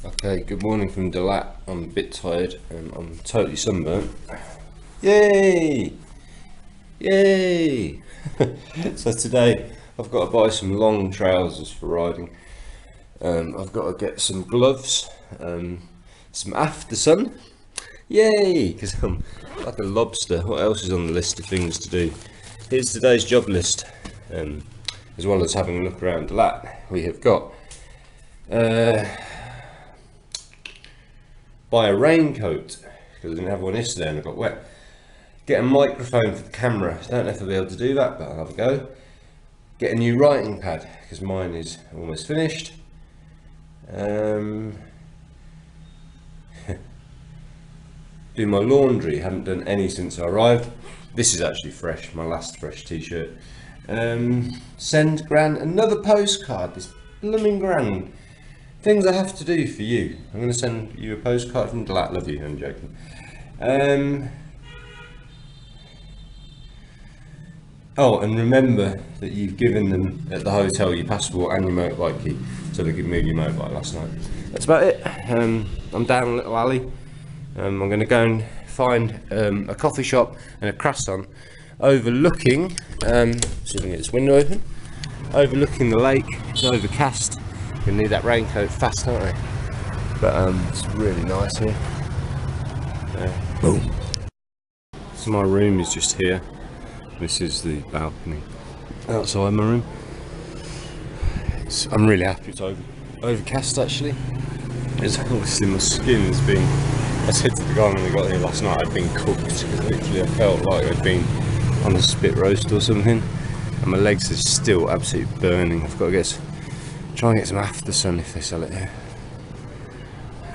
Okay, good morning from Dalat. I'm a bit tired and I'm totally sunburnt. Yay! Yay! So today I've got to buy some long trousers for riding. I've got to get some gloves, some after sun. Yay! Because I'm like a lobster. What else is on the list of things to do? Here's today's job list. As well as having a look around Dalat, we have got buy a raincoat because I didn't have one yesterday and I got wet. Get a microphone for the camera. I don't know if I'll be able to do that, but I'll have a go. Get a new writing pad because mine is almost finished. Do my laundry. Haven't done any since I arrived. This is actually fresh, my last fresh t-shirt. Send Gran another postcard. This blooming Gran. Things I have to do for you. I'm going to send you a postcard from Dalat. Love you. I'm joking. Oh, and remember that you've given them at the hotel your passport and your motorbike key, so they could move your motorbike last night. That's about it. I'm down a little alley. I'm going to go and find a coffee shop and a croissant overlooking. See if I can get this window open. Overlooking the lake. It's overcast. You'll need that raincoat fast, aren't we? But it's really nice here. Boom. So my room is just here. This is the balcony outside my room. I'm really happy it's overcast actually. It's obviously my skin has been. I said to the guy when we got here last night I'd been cooked because literally I felt like I'd been on a spit roast or something, and my legs are still absolutely burning. I've got to try and get some after sun if they sell it here.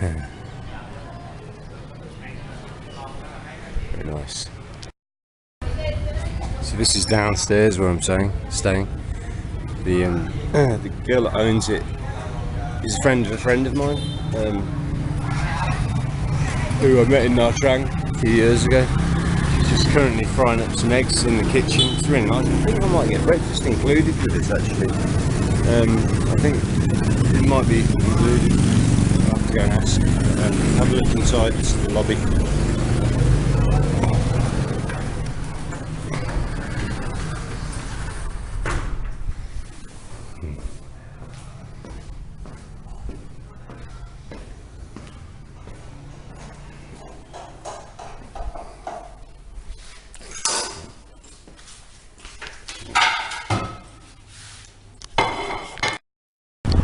Yeah. Very nice. So this is downstairs where I'm staying. The girl that owns it is a friend of mine, who I met in Nha Trang a few years ago. She's just currently frying up some eggs in the kitchen. It's really nice. I think I might get breakfast included with this actually. I think it might be included. I'll have to go and ask. Have a look inside. This is the lobby.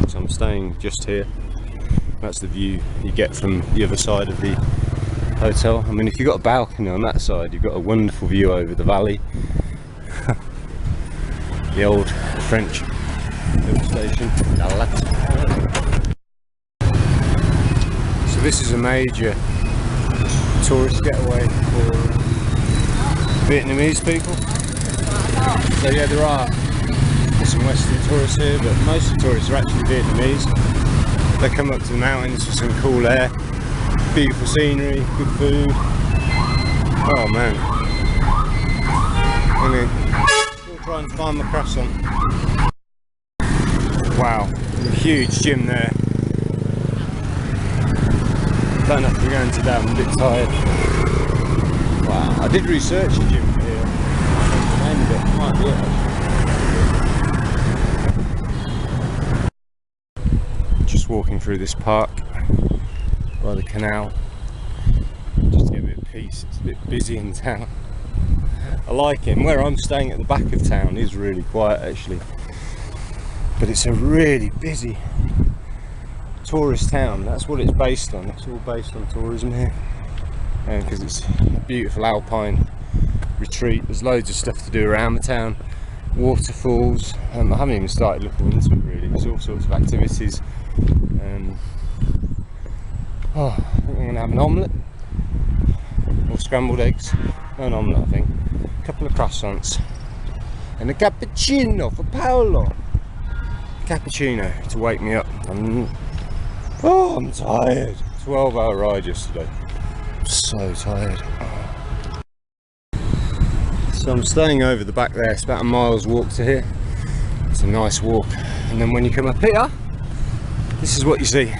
So I'm staying just here. That's the view you get from the other side of the hotel. I mean, if you've got a balcony on that side, you've got a wonderful view over the valley. The old French hill station, Dalat. So this is a major tourist getaway for Vietnamese people. So yeah, there are some Western tourists here, but most of the tourists are actually Vietnamese. They come up to the mountains for some cool air, beautiful scenery, good food. Oh man. I'm still trying to find my croissant. Wow, a huge gym there. Don't have to go into that, I'm a bit tired. Wow, I did research the gym here. The name of it might be it. Just walking through this park by the canal just to get a bit of peace. It's a bit busy in town. I like it. And where I'm staying at the back of town is really quiet actually, but it's a really busy tourist town. That's what it's based on. It's all based on tourism here, and because it's a beautiful alpine retreat, there's loads of stuff to do around the town. Waterfalls. I haven't even started looking into it really. There's all sorts of activities. I think I'm going to have an omelette or scrambled eggs. No, an omelette I think. A couple of croissants and a cappuccino for Paolo. Cappuccino to wake me up. I'm tired. 12-hour ride yesterday. I'm so tired. So I'm staying over the back there. It's about a mile's walk to here. It's a nice walk, and then when you come up here, this is what you see.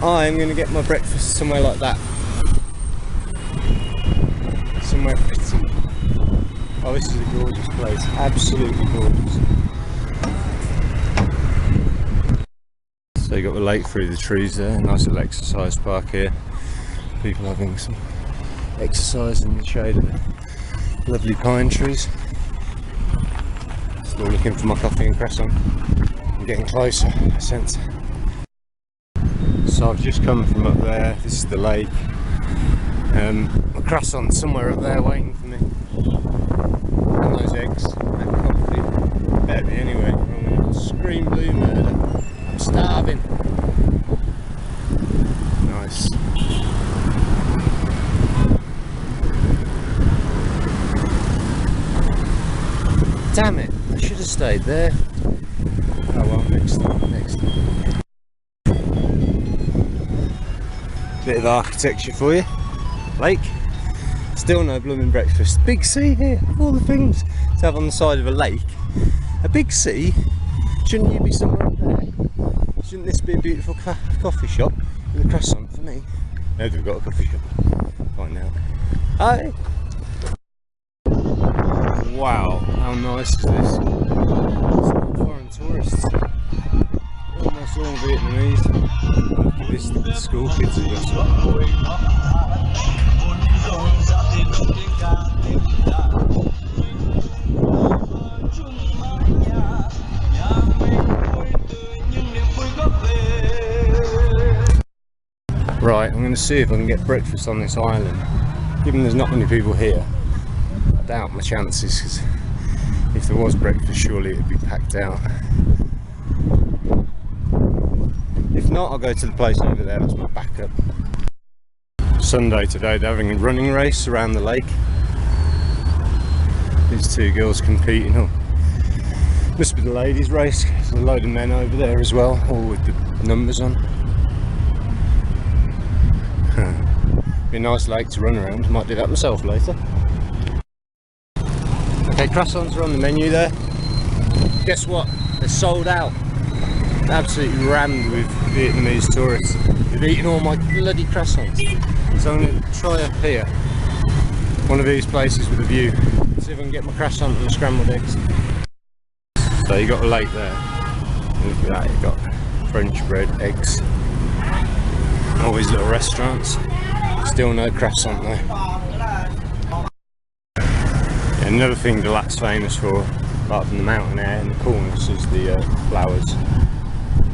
I'm going to get my breakfast somewhere like that. Somewhere pretty. Oh, this is a gorgeous place. Absolutely gorgeous. So you got the lake through the trees there. Nice little exercise park here. People having some exercise in the shade of the lovely pine trees. Still looking for my coffee and croissant. I'm getting closer, I sense. So I've just come from up there. This is the lake. My croissant's somewhere up there waiting for me. And those eggs and coffee. Better be anyway. I'm going to scream blue murder. I'm starving. Nice. Damn it, I should have stayed there. Oh well, next time, next time. Bit of architecture for you. Lake. Still no blooming breakfast. Big sea here, of all the things to have on the side of a lake. A big sea? Shouldn't you be somewhere up there? Shouldn't this be a beautiful coffee shop with a croissant for me? No, they've got a coffee shop. Find out. Hi! Wow, how nice is this? Some foreign tourists. Almost all Vietnamese. Look at this, the school kids have got some. Right, I'm going to see if I can get breakfast on this island. Given there's not many people here, I doubt my chances, because if there was breakfast, surely it'd be packed out. If not, I'll go to the place over there, that's my backup. Sunday today, they're having a running race around the lake. These two girls competing. Oh, must be the ladies' race. There's a load of men over there as well, all with the numbers on. Be a nice lake to run around. Might do that myself later. Okay, croissants are on the menu there. Guess what? They're sold out. Absolutely rammed with Vietnamese tourists. They've eaten all my bloody croissants. So I'm going to try up here. One of these places with a view. See if I can get my croissant and scrambled eggs. So you got a lake there. Look at that, you got French bread, eggs. All these little restaurants. Still no croissant though. Yeah, another thing Dalat's famous for, apart from the mountain air and the coolness, is the flowers.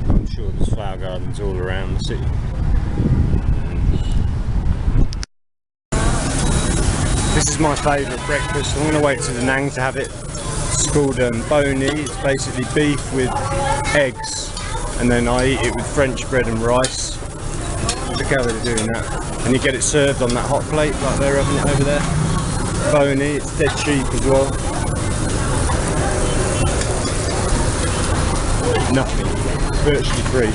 I'm sure there's flower gardens all around the city. This is my favourite breakfast. I'm going to wait to the Nang to have it. It's called boni. It's basically beef with eggs, and then I eat it with French bread and rice. Look how they're doing that. And you get it served on that hot plate like they're having it over there. Boni, it's dead cheap as well. Nothing. It's virtually free.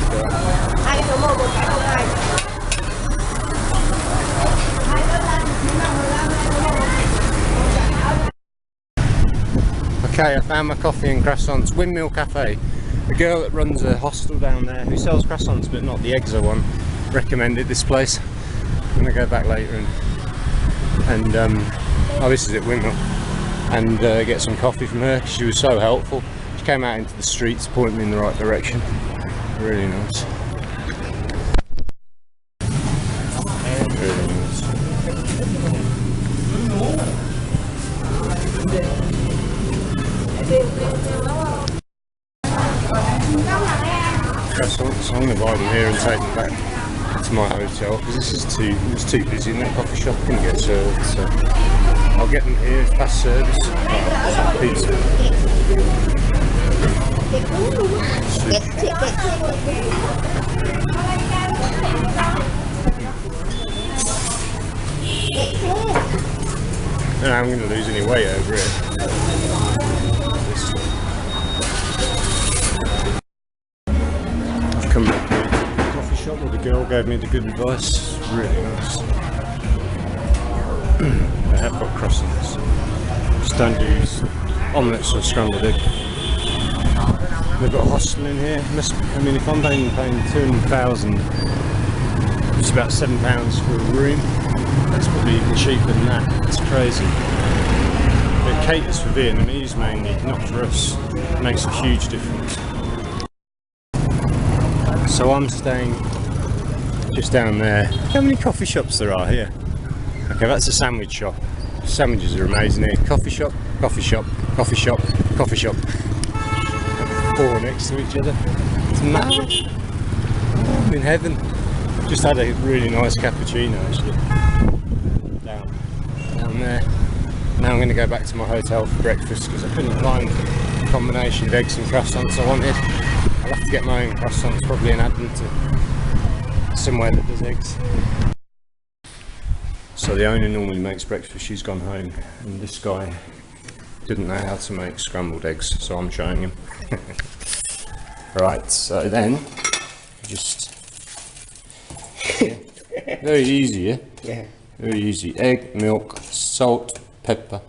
Okay, I found my coffee and croissants. Windmill Cafe. The girl that runs a hostel down there who sells croissants but not the eggs I want recommended this place. I'm going to go back later and oh, this is at Windmill, and get some coffee from her. She was so helpful. She came out into the streets, pointing me in the right direction. Really nice. Really nice. Croissants. I'm going to buy them here and take them back to my hotel because this is it's too busy in that coffee shop. I couldn't get served, so I'll get them here. It's fast service. Pizza. I don't know I'm going to lose any weight over here. I've come back here to the coffee shop where the girl gave me the good advice. Really nice. They have got croissants. Just don't use omelettes or scrambled egg. They've got a hostel in here. I mean, if I'm paying 200,000 It's about £7 for a room. That's probably even cheaper than that. It's crazy. It caters for Vietnamese mainly, not for us. It makes a huge difference. So I'm staying just down there. How many coffee shops there are here? Okay, that's a sandwich shop. Sandwiches are amazing here. Coffee shop, coffee shop, coffee shop, coffee shop. All next to each other. It's mad. Oh, I'm in heaven. Just had a really nice cappuccino actually. Down there. Now I'm going to go back to my hotel for breakfast because I couldn't find the combination of eggs and croissants I wanted. I'll have to get my own croissants probably and add them to somewhere that does eggs. So the owner normally makes breakfast, she's gone home, and this guy didn't know how to make scrambled eggs, so I'm showing him. Right, so then just very easy, yeah? Yeah. Very easy. Egg, milk, salt, pepper.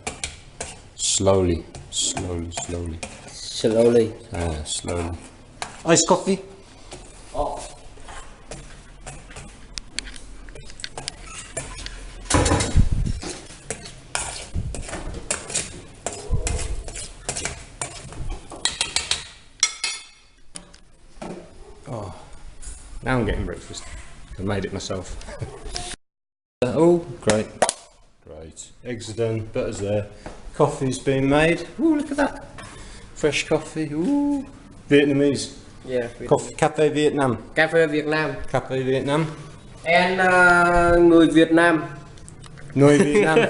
Slowly. Slowly. Slowly. Iced coffee? Oh. Oh. Now I'm getting breakfast. I made it myself. Oh, great. Great. Eggs are done, butter's there. Coffee's being made. Ooh, look at that. Fresh coffee. Ooh. Vietnamese. Yeah. Coffee. Cafe Vietnam. Cafe Việt Nam. Cafe Vietnam. And người Việt Nam. Người Việt Nam.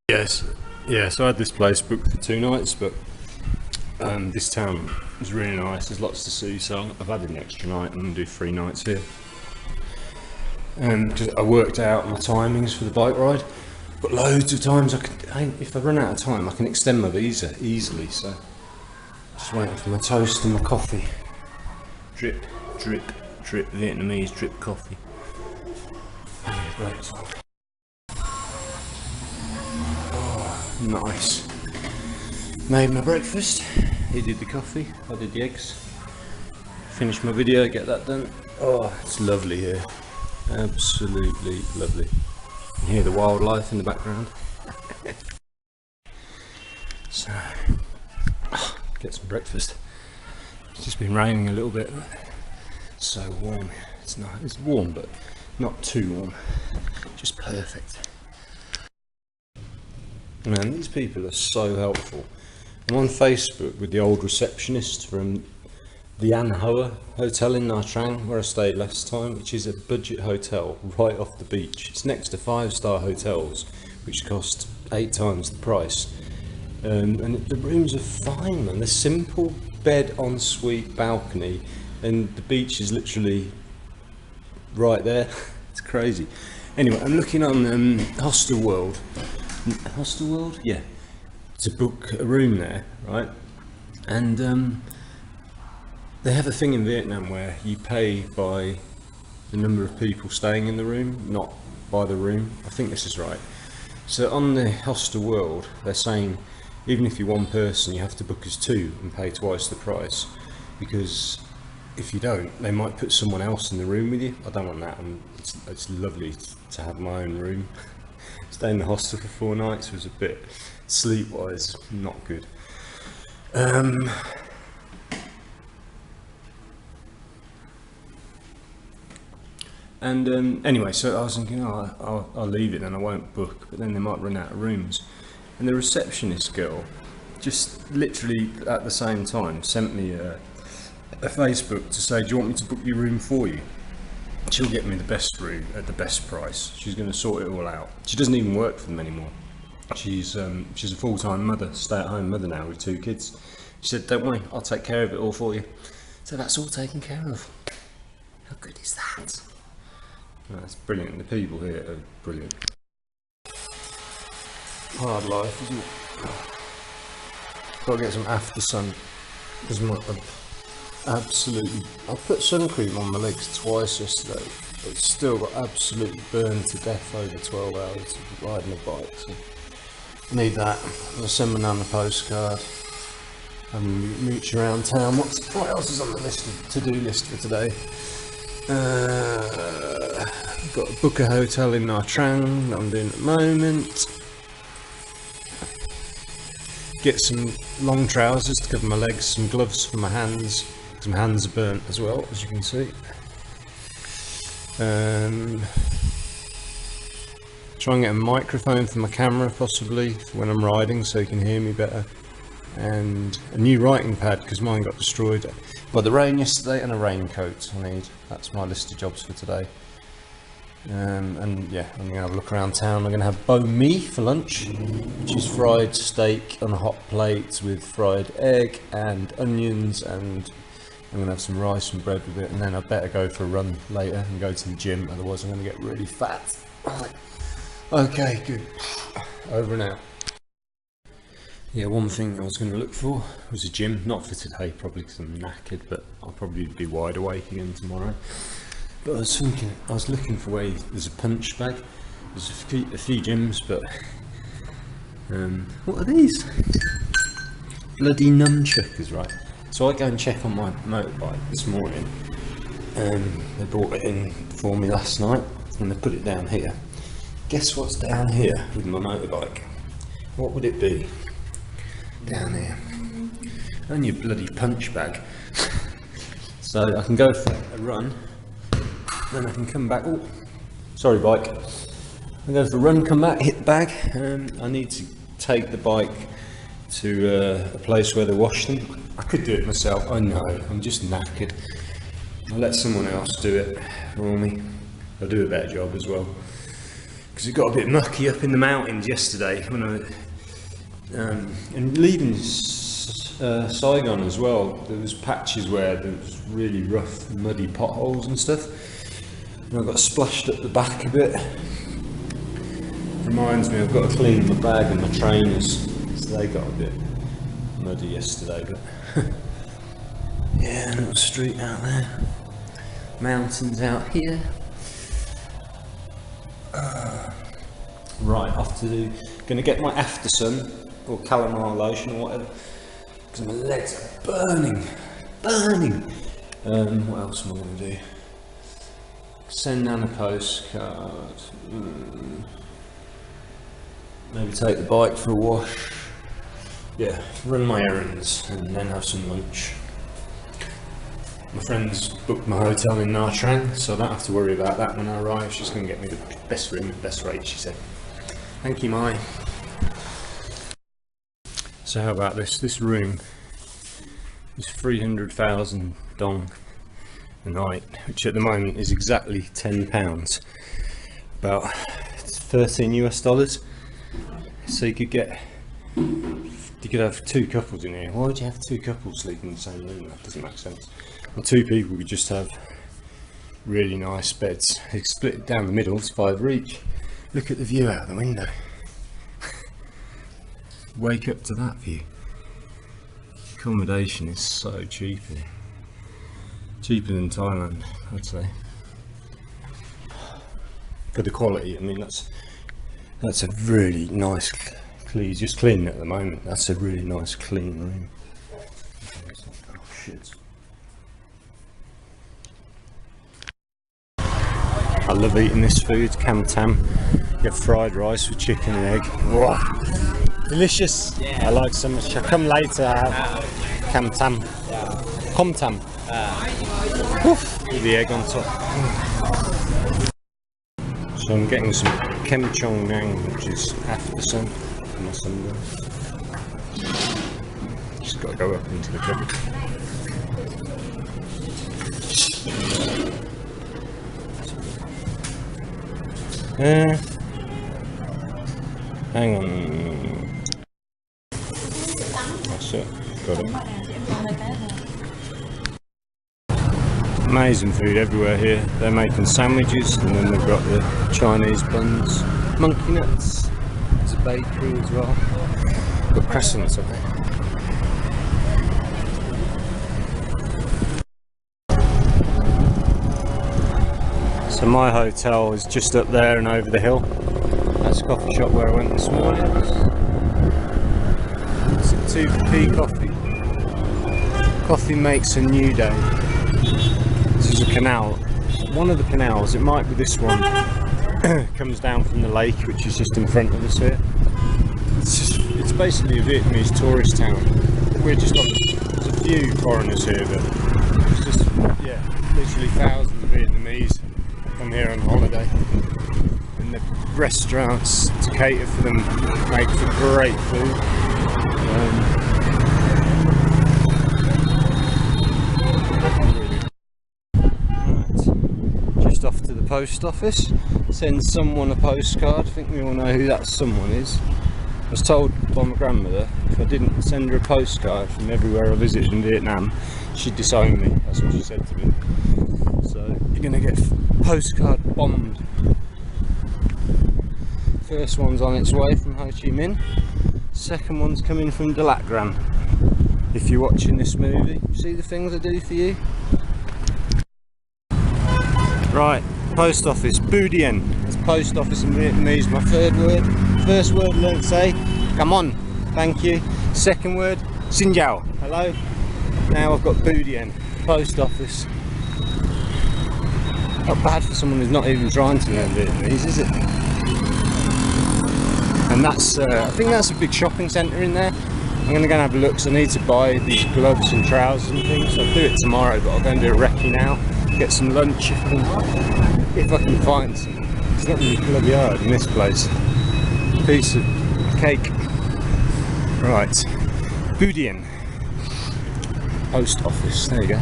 Yes. Yeah, so I had this place booked for 2 nights, but this town is really nice. There's lots to see, so I've added an extra night. I'm going to do 3 nights here. And I worked out my timings for the bike ride. But loads of times if I run out of time, I can extend my visa easily. So just waiting for my toast and my coffee. Drip, drip, drip. Vietnamese drip coffee. Yeah, great. Oh, nice. Made my breakfast. He did the coffee. I did the eggs. Finished my video. Get that done. Oh, it's lovely here. Absolutely lovely. You hear the wildlife in the background. So, get some breakfast. It's just been raining a little bit. So warm. It's not. It's warm, but not too warm. Just perfect. Man, these people are so helpful. I'm on Facebook with the old receptionist from the An Hoa Hotel in Nha Trang, where I stayed last time, which is a budget hotel right off the beach. It's next to 5-star hotels, which cost 8 times the price. And the rooms are fine, man. They're simple, bed, ensuite, balcony, and the beach is literally right there. It's crazy. Anyway, I'm looking on Hostel World. Hostel World? Yeah. To book a room there, right? And they have a thing in Vietnam where you pay by the number of people staying in the room, not by the room. I think this is right. So on the Hostel World, they're saying even if you're one person, you have to book as 2 and pay twice the price, because if you don't, they might put someone else in the room with you. I don't want that. It's lovely to have my own room. Staying in the hostel for 4 nights was a bit sleep-wise not good. Anyway, so I was thinking, oh, I'll leave it then, I won't book, but then they might run out of rooms. And the receptionist girl, just literally at the same time, sent me a Facebook to say, do you want me to book your room for you? She'll get me the best room at the best price. She's going to sort it all out. She doesn't even work for them anymore. She's a full-time mother, stay-at-home mother now with 2 kids. She said, don't worry, I'll take care of it all for you. So that's all taken care of. How good is that? That's brilliant. The people here are brilliant. Hard life, isn't it? Got to get some after sun. I put sun cream on my legs twice yesterday, but it's still got absolutely burned to death over 12 hours of riding a bike. So need that. I'll send my nan a postcard. and mooch around town. What else is on the to-do list for today? I've got to book a hotel in Nha Trang that I'm doing at the moment. Get some long trousers to cover my legs, some gloves for my hands, because my hands are burnt as well, as you can see. Try and get a microphone for my camera possibly for when I'm riding so you can hear me better, and a new writing pad because mine got destroyed by the rain yesterday, and a raincoat I need. That's my list of jobs for today. And yeah, I'm going to have a look around town. I'm going to have banh mi for lunch, which is fried steak on a hot plate with fried egg and onions, and I'm going to have some rice and bread with it, and then I better go for a run later and go to the gym, otherwise I'm going to get really fat. Right. Okay, good. Over and out. Yeah, one thing I was going to look for was a gym, not for today probably because I'm knackered, but I'll probably be wide awake again tomorrow. But I was looking for where there's a punch bag. There's a few gyms, but what are these? Bloody nunchuckers, right? So I go and check on my motorbike this morning. They brought it in for me last night, and they put it down here. Guess what's down here with my motorbike? What would it be? Down here. Only a bloody punch bag. So I can go for a run. Then I can come back. Oh, sorry bike. I go for a run, come back, hit the bag. I need to take the bike to a place where they wash them. I could do it myself, I know, I'm just knackered. I'll let someone else do it for me. I'll do a better job as well. Because it got a bit mucky up in the mountains yesterday when and leaving Saigon as well. There was patches where there was really rough, muddy potholes and stuff. And I got splashed up the back a bit. Reminds me, I've got to clean my bag and my trainers, so they got a bit muddy yesterday. But yeah, little street out there, mountains out here. Right, off to do. Going to get my after sun or calamine lotion or whatever, because my legs are burning. What else am I going to do? Send down a postcard. Maybe take the bike for a wash. Yeah, run my errands and then have some lunch. My friend's booked my hotel in Nha Trang, so I don't have to worry about that when I arrive. She's going to get me the best room at the best rate, she said. Thank you, Mai. So how about this? This room is 300,000 dong a night, which at the moment is exactly £10, about 13 US dollars. So you could have two couples in here. Why would you have two couples sleeping in the same room? That doesn't make sense. Well, two people could just have really nice beds. They split it down the middle, it's 5 each. Look at the view out the window. Wake up to that view. Accommodation is so cheap here. Cheaper than Thailand, I'd say. For the quality, I mean that's a really nice, clean, just clean at the moment. That's a really nice clean room. Oh shit. I love eating this food, cam tam. You have fried rice with chicken and egg. Wow. Delicious. Yeah. I like so much. I'll come later. I have cam tam. Com tam. With the egg on top. So I'm getting some kem chong nang, which is after sun for my sunrise. Just got to go up into the cupboard. Hang on. That's it. Got it. Amazing food everywhere here. They're making sandwiches and then they've got the Chinese buns. Monkey nuts. There's a bakery as well. Got crescents up there. So my hotel is just up there and over the hill. That's a coffee shop where I went this morning. It's a 2p coffee. Coffee makes a new day. This is a canal. One of the canals, it might be this one, comes down from the lake, which is just in front of us here. It's basically a Vietnamese tourist town. We're just on there's a few foreigners here, but it's just, yeah, literally thousands of Vietnamese come here on holiday. And the restaurants to cater for them make for great food. Just off to the post office, send someone a postcard. I think we all know who that someone is. I was told by my grandmother if I didn't send her a postcard from everywhere I visited in Vietnam, she'd disown me. That's what she said to me. So you're going to get postcard bombed. First one's on its way from Ho Chi Minh. Second one's coming from Dalat. If you're watching this movie, see the things I do for you. Right, post office, Bưu Điện. It's post office in Vietnamese, my third word. First word, learn to say, come on, thank you. Second word, xin chào, hello. Now I've got Bưu Điện, post office. Not bad for someone who's not even trying to learn Vietnamese, is it? And that's, I think that's a big shopping centre in there. I'm going to go and have a look because I need to buy these gloves and trousers and things. So I'll do it tomorrow, but I'll go and do a recce now. Get some lunch if I can find some. It's not really bloody hard in this place. Piece of cake. Right, Bưu Điện post office. There you go.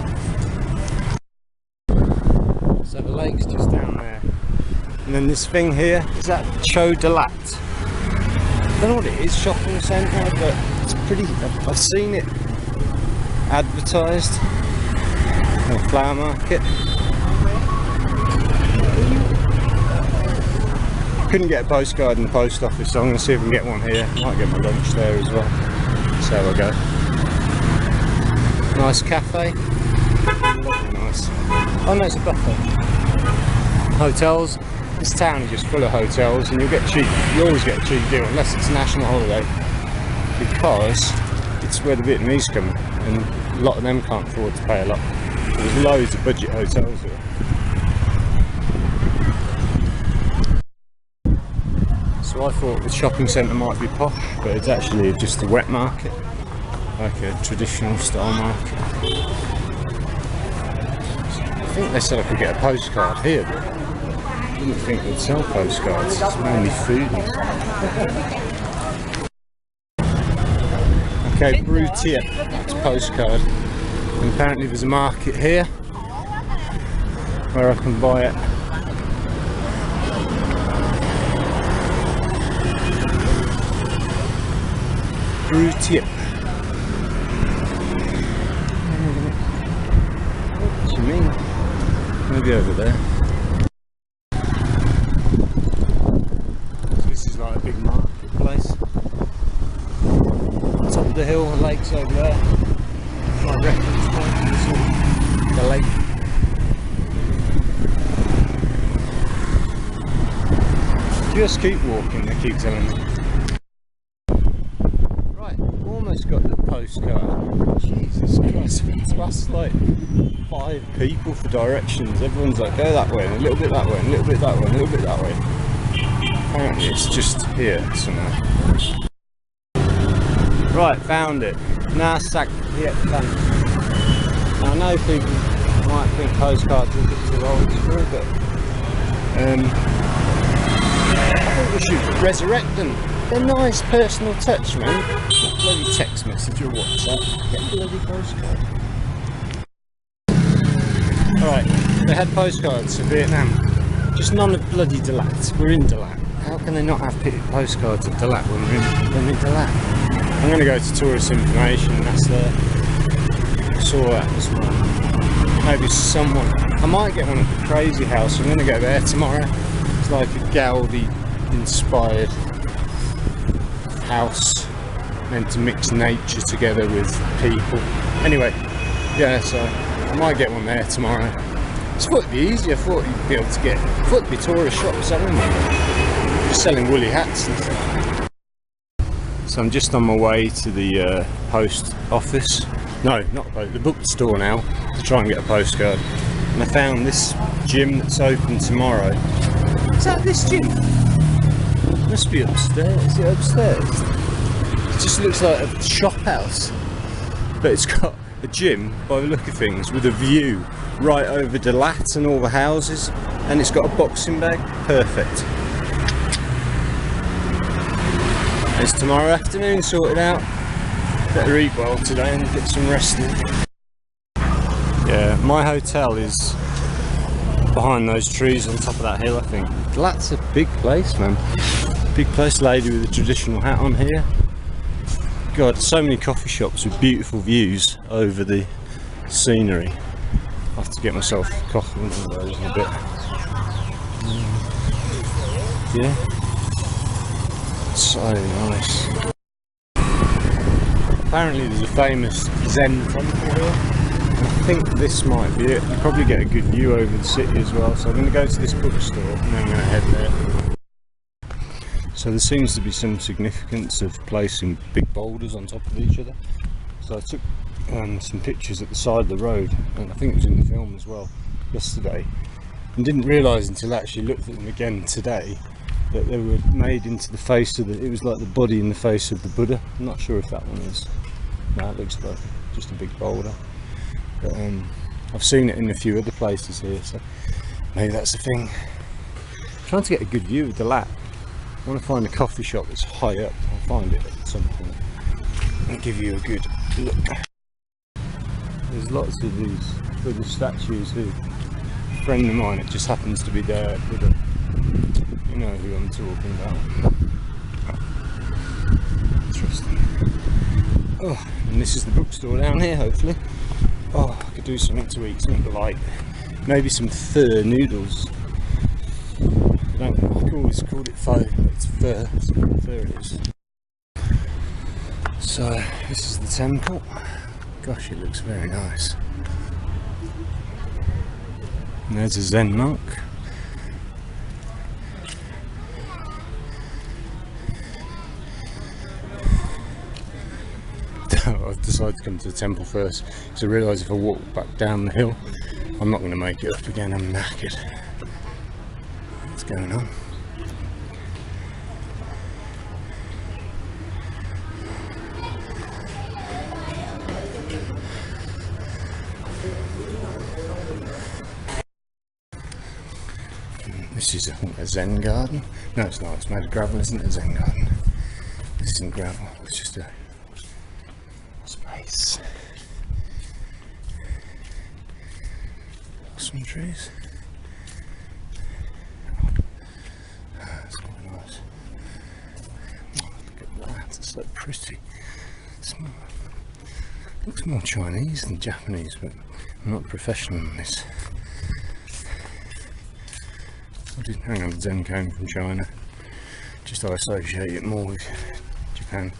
So the lake's just down there, and then this thing here is that Cho Dalat. I don't know what it is, shopping centre, but it's pretty. I've seen it advertised. A flower market. Couldn't get a postcard in the post office, so I'm going to see if I can get one here. Might get my lunch there as well. So I go. Nice cafe. Lovely, nice. Oh no, it's a buffet. Hotels. This town is just full of hotels, and you'll get cheap. You always get a cheap deal unless it's a national holiday, because it's where the Vietnamese come, and a lot of them can't afford to pay a lot. There's loads of budget hotels here. So I thought the shopping centre might be posh, but it's actually just a wet market, like a traditional style market. I think they said I could get a postcard here, but I didn't think they'd sell postcards. It's mainly food and stuff. Okay, Brew Tip, that's a postcard. And apparently there's a market here where I can buy it. Brew Tip. What do you mean? Maybe over there. So this is like a big marketplace. Top of the hill, the lake's over there. My reference point is the lake. Just keep walking, they keep telling me. Right, almost got the postcard. Jesus Christ, that's like 5 people for directions. Everyone's like, go that way, and a little bit that way, and a little bit that way, and a little bit that way. Apparently it's just here somewhere. Right, found it. Nasak Vietnam. Now I know people might think postcards are a bit too old school, but I think we should resurrect them. They're nice personal touch, man. Not bloody text message or WhatsApp. Get a bloody postcard. Alright, they had postcards for Vietnam. Just none of bloody Dalat. We're in Dalat. How can they not have postcards of Dalat when we're in Dalat? I'm going to go to tourist information and that's there. I saw that this morning. Maybe someone. I might get one at the Crazy House. I'm going to go there tomorrow. It's like a Gaudi inspired house meant to mix nature together with people. Anyway, yeah, so I might get one there tomorrow. It's thought it'd be easier. I thought you'd be able to get. I thought it'd be tourist shops selling them. Just selling woolly hats and stuff. So I'm just on my way to the post office. No, not a post, the bookstore now, to try and get a postcard. And I found this gym that's open tomorrow. Is that this gym? Must be upstairs. Is it upstairs? It just looks like a shop house. But it's got a gym, by the look of things, with a view right over Dalat and all the houses. And it's got a boxing bag. Perfect. It's tomorrow afternoon sorted out. Better eat well today and get some rest in. Yeah, my hotel is behind those trees on top of that hill, I think. That's a big place, man. Big place. Lady with a traditional hat on here. God, so many coffee shops with beautiful views over the scenery. I'll have to get myself coffee one of those in a bit. Yeah. So nice. Apparently there's a famous Zen temple here. I think this might be it. You probably get a good view over the city as well. So I'm going to go to this bookstore and then I'm going to head there. So there seems to be some significance of placing big boulders on top of each other. So I took some pictures at the side of the road, and I think it was in the film as well yesterday, and didn't realise until I actually looked at them again today that they were made into the face of it was like the body and the face of the Buddha. I'm not sure if that one is. No, it looks like just a big boulder. But I've seen it in a few other places here, so maybe that's the thing. I'm trying to get a good view of Dalat. I want to find a coffee shop that's high up. I'll find it at some point and give you a good look. There's lots of these Buddha statues here. A friend of mine, it just happens to be there, Buddha. You know who I'm talking about. Interesting. Oh, and this is the bookstore down here, hopefully. Oh, I could do something to eat, something light. Maybe some pho noodles. I've always called it pho, but it's pho. That's what pho it is. So, this is the temple. Gosh, it looks very nice. And there's a Zen monk. I've decided to come to the temple first because I realise if I walk back down the hill I'm not going to make it up again. I'm knackered. What's going on? This is a Zen garden. No, it's not. It's made of gravel, isn't it? A Zen garden. This isn't gravel. It's just a space. Some trees. That's quite nice. Oh, look at that. It's so pretty. Looks more Chinese than Japanese, but I'm not professional on this. Hang on, Zen came from China. Just I associate it more with Japan.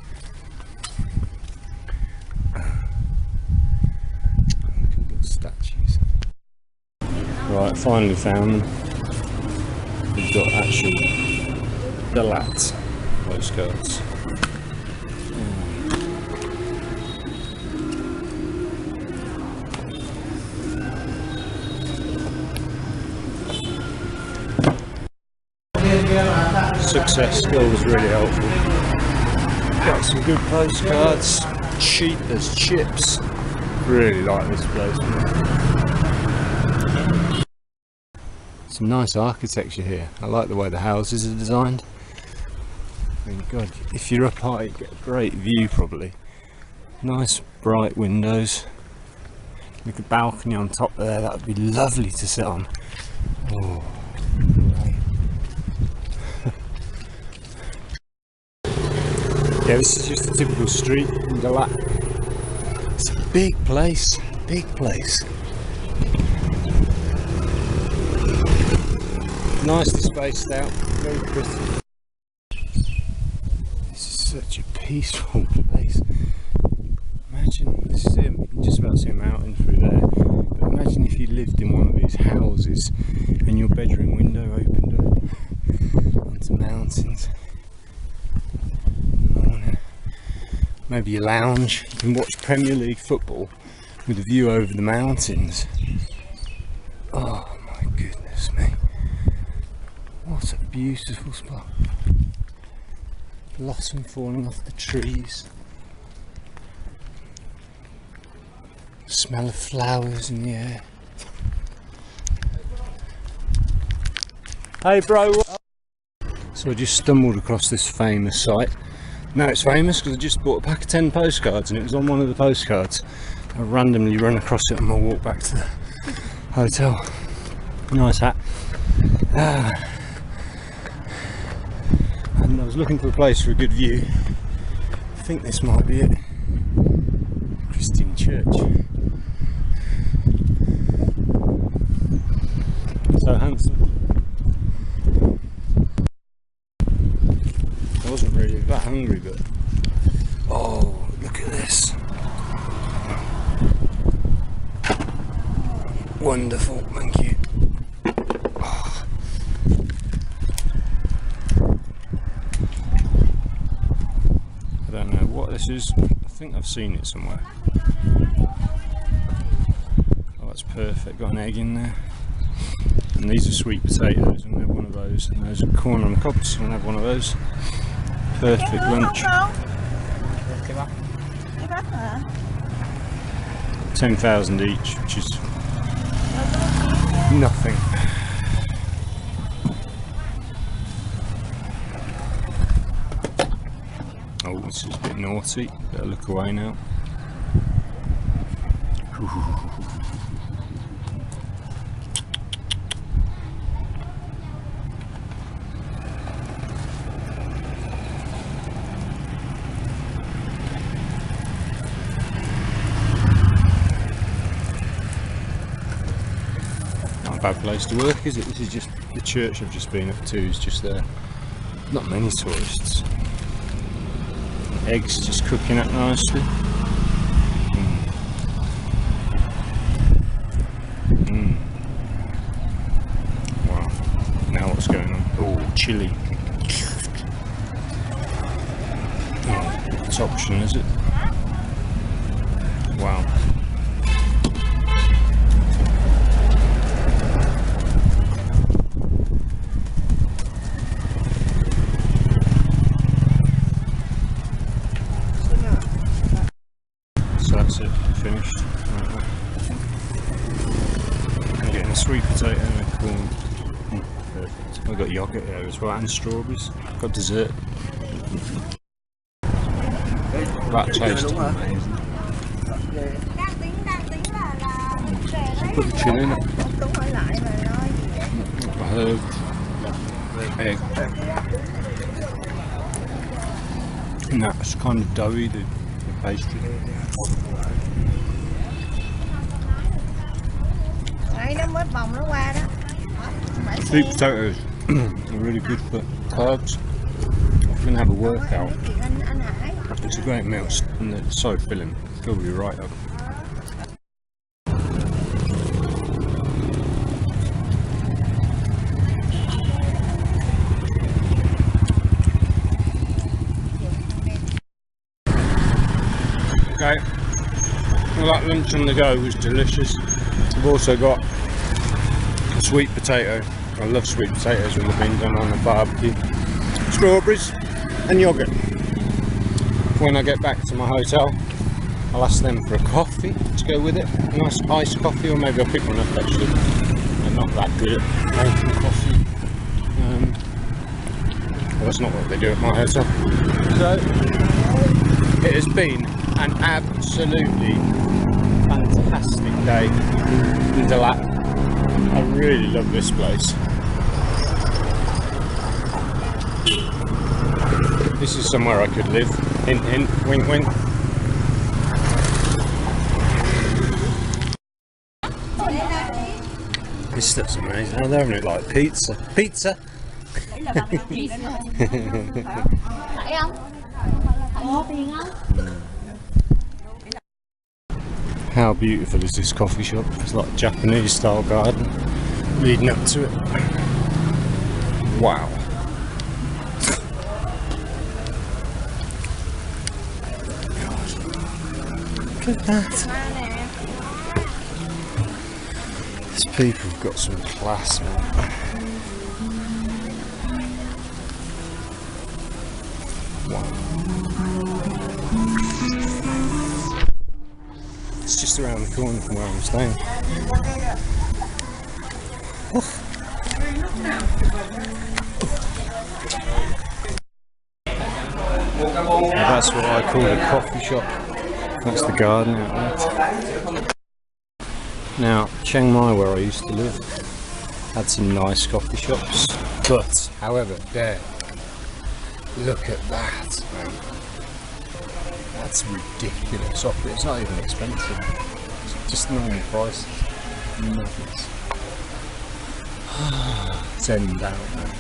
Little statues. Right, finally found them. We've got actual Dalat postcards. Success still was really helpful. Got some good postcards, cheap as chips. Really like this place, man. Some nice architecture here. I like the way the houses are designed. I mean, God, if you're up high, you get a great view probably. Nice bright windows. With a balcony on top there, that would be lovely to sit on. Oh. Yeah, this is just a typical street in Dalat. It's a big place, big place. Nicely spaced out, very pretty. This is such a peaceful place. Imagine, this is him, you can just about see a mountain through there. But imagine if you lived in one of these houses and your bedroom window opened up onto mountains. maybe you lounge, you can watch Premier League football with a view over the mountains. Oh my goodness me, what a beautiful spot. Blossom falling off the trees, smell of flowers in the air. Hey bro! So I just stumbled across this famous site. Now it's famous because I just bought a pack of 10 postcards and it was on one of the postcards. I randomly run across it and I'll walk back to the hotel. Nice hat. And I was looking for a place for a good view. I think this might be it. Christian church. So handsome. I wasn't really that hungry, but oh, look at this. Wonderful, thank you. Oh. I don't know what this is. I think I've seen it somewhere. Oh, that's perfect. Got an egg in there. And these are sweet potatoes. I'm going to have one of those. And there's a corn on the cob, so I'm going to have one of those. Perfect lunch. 10,000 each, which is nothing. Oh, this is a bit naughty. Better look away now. Bad place to work, is it? This is just the church I've just been up to, is just there. Not many tourists. Eggs just cooking up nicely. Wow. Now what's going on? Oh, chilli. Oh, it's option, is it? Wow. That's it, finished. Right, I'm getting a sweet potato and a corn. Perfect. I've got yoghurt there as well and strawberries. Got dessert. That tastes amazing. Put the chili in it. Herbs. Egg. And that's kind of doughy, the pastry. Sweet potatoes are really good for carbs. I'm going to have a workout. It's a great meal and it's so filling. Fill you right up. Okay, well, that lunch on the go was delicious. I've also got a sweet potato. I love sweet potatoes when they've been done on a barbecue. Strawberries and yoghurt. When I get back to my hotel, I'll ask them for a coffee to go with it. A nice iced coffee, or maybe I'll pick one up actually. I'm not that good at making coffee. Well, that's not what they do at my hotel. So, it has been an absolutely fantastic day in Dalat. I really love this place. This is somewhere I could live. Hint hint, wink wink. This stuff's amazing. Oh, they're having it like pizza. Pizza! How beautiful is this coffee shop? It's like a Japanese style garden leading up to it. Wow. Look at that. These people have got some class, man. Wow. It's just around the corner from where I'm staying. Now that's what I call a coffee shop. That's the garden out there. Now, Chiang Mai, where I used to live, had some nice coffee shops, but however, there, look at that, man. That's ridiculous. It's not even expensive. It's just normal prices. Nuggets. It's end out, man.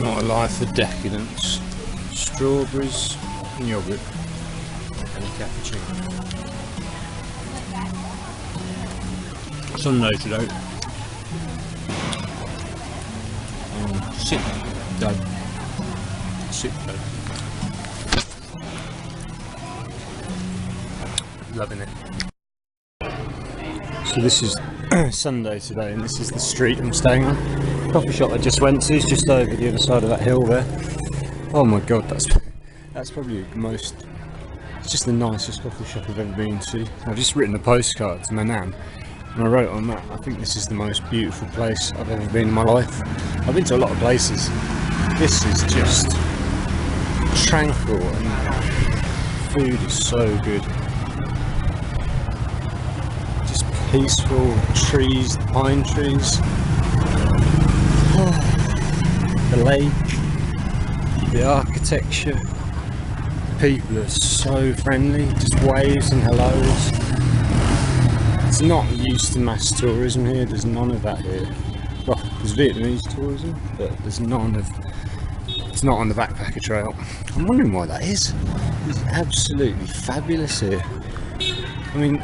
Not a life of decadence. Strawberries and yogurt and a cappuccino. Sunday today. Sick day. Sick day. Loving it. So this is Sunday today, and this is the street I'm staying on. Coffee shop I just went to is just over the other side of that hill there. Oh my god, that's probably the most, it's just the nicest coffee shop I've ever been to. I've just written a postcard to my nan, and I wrote on that, I think this is the most beautiful place I've ever been in my life. I've been to a lot of places. This is just tranquil, and food is so good. Just peaceful, trees, pine trees. The lake, the architecture, the people are so friendly, just waves and hellos. It's not used to mass tourism here, there's none of that here. Well, there's Vietnamese tourism, but there's none of, it's not on the backpacker trail. I'm wondering why that is. It's absolutely fabulous here. I mean,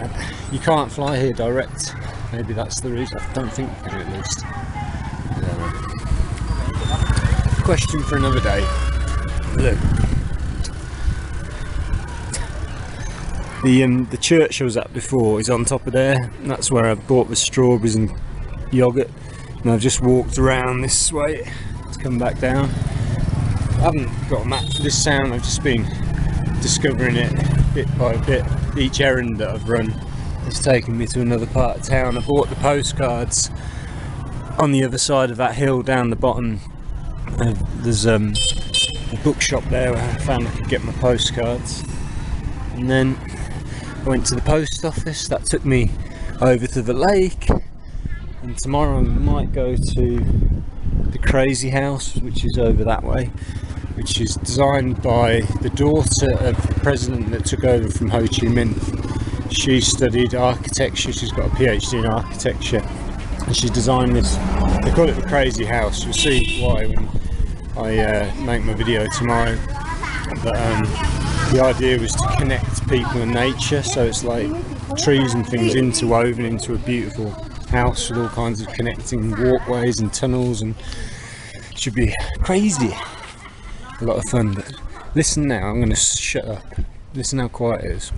you can't fly here direct, maybe that's the reason. I don't think you can at least. Question for another day. Look, the church I was at before is on top of there. That's where I bought the strawberries and yogurt, and I've just walked around this way to come back down. I haven't got a map for this town. I've just been discovering it bit by bit. Each errand that I've run has taken me to another part of town. I bought the postcards on the other side of that hill down the bottom. There's a bookshop there where I found I could get my postcards, and then I went to the post office. That took me over to the lake, and tomorrow I might go to the Crazy House, which is over that way, which is designed by the daughter of the president that took over from Ho Chi Minh. She studied architecture, she's got a PhD in architecture, and she designed this. They call it the Crazy House. You'll see why when I make my video tomorrow. But the idea was to connect people and nature, so it's like trees and things interwoven into a beautiful house with all kinds of connecting walkways and tunnels, and it should be crazy. A lot of fun. But listen now, I'm going to shut up. Listen how quiet it is.